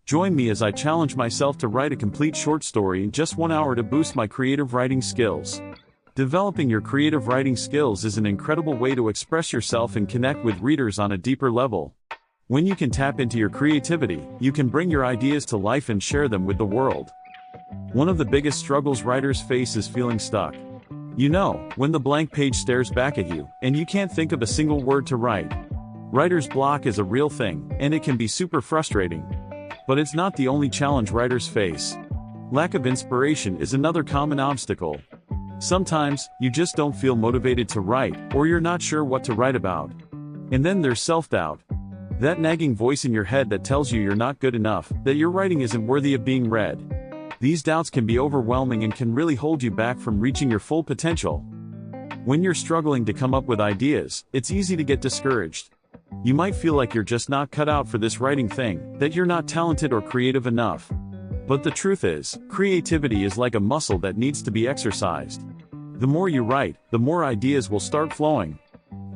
Join me as I challenge myself to write a complete short story in just 1 hour to boost my creative writing skills. Developing your creative writing skills is an incredible way to express yourself and connect with readers on a deeper level. When you can tap into your creativity, you can bring your ideas to life and share them with the world. One of the biggest struggles writers face is feeling stuck. You know, when the blank page stares back at you, and you can't think of a single word to write. Writer's block is a real thing, and it can be super frustrating. But it's not the only challenge writers face. Lack of inspiration is another common obstacle. Sometimes, you just don't feel motivated to write, or you're not sure what to write about. And then there's self-doubt. That nagging voice in your head that tells you you're not good enough, that your writing isn't worthy of being read. These doubts can be overwhelming and can really hold you back from reaching your full potential. When you're struggling to come up with ideas, it's easy to get discouraged. You might feel like you're just not cut out for this writing thing, that you're not talented or creative enough. But the truth is, creativity is like a muscle that needs to be exercised. The more you write, the more ideas will start flowing.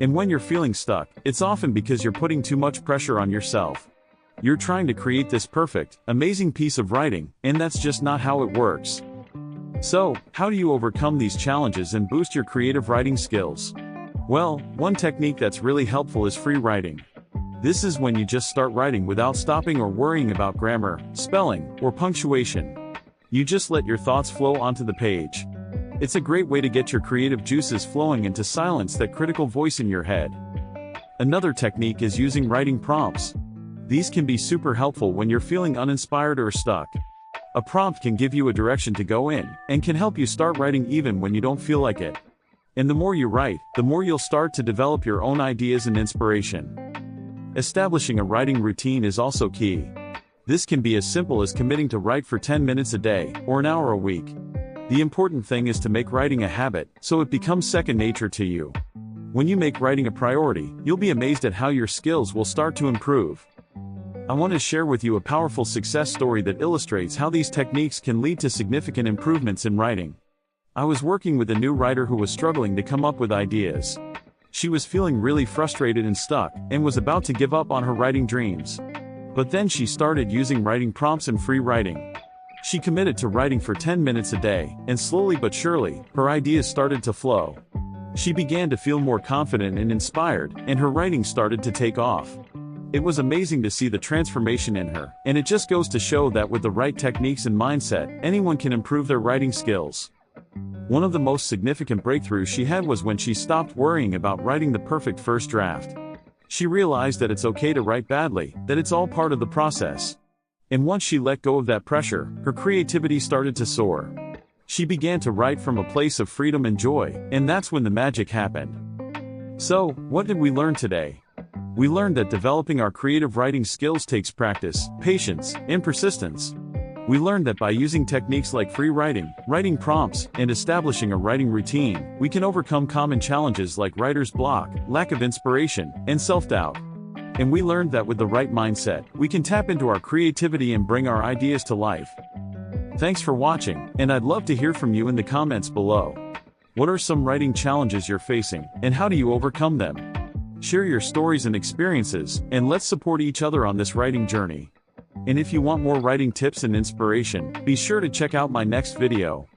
And when you're feeling stuck, it's often because you're putting too much pressure on yourself. You're trying to create this perfect, amazing piece of writing, and that's just not how it works. So, how do you overcome these challenges and boost your creative writing skills? Well, one technique that's really helpful is free writing. This is when you just start writing without stopping or worrying about grammar, spelling, or punctuation. You just let your thoughts flow onto the page. It's a great way to get your creative juices flowing and to silence that critical voice in your head. Another technique is using writing prompts. These can be super helpful when you're feeling uninspired or stuck. A prompt can give you a direction to go in, and can help you start writing even when you don't feel like it. And the more you write, the more you'll start to develop your own ideas and inspiration. Establishing a writing routine is also key. This can be as simple as committing to write for 10 minutes a day, or an hour a week. The important thing is to make writing a habit, so it becomes second nature to you. When you make writing a priority, you'll be amazed at how your skills will start to improve. I want to share with you a powerful success story that illustrates how these techniques can lead to significant improvements in writing. I was working with a new writer who was struggling to come up with ideas. She was feeling really frustrated and stuck, and was about to give up on her writing dreams. But then she started using writing prompts and free writing. She committed to writing for 10 minutes a day, and slowly but surely, her ideas started to flow. She began to feel more confident and inspired, and her writing started to take off. It was amazing to see the transformation in her, and it just goes to show that with the right techniques and mindset, anyone can improve their writing skills. One of the most significant breakthroughs she had was when she stopped worrying about writing the perfect first draft. She realized that it's okay to write badly, that it's all part of the process. And once she let go of that pressure, her creativity started to soar. She began to write from a place of freedom and joy, and that's when the magic happened. So, what did we learn today? We learned that developing our creative writing skills takes practice, patience, and persistence. We learned that by using techniques like free writing, writing prompts, and establishing a writing routine, we can overcome common challenges like writer's block, lack of inspiration, and self-doubt. And we learned that with the right mindset, we can tap into our creativity and bring our ideas to life. Thanks for watching, and I'd love to hear from you in the comments below. What are some writing challenges you're facing, and how do you overcome them? Share your stories and experiences, and let's support each other on this writing journey. And if you want more writing tips and inspiration, be sure to check out my next video.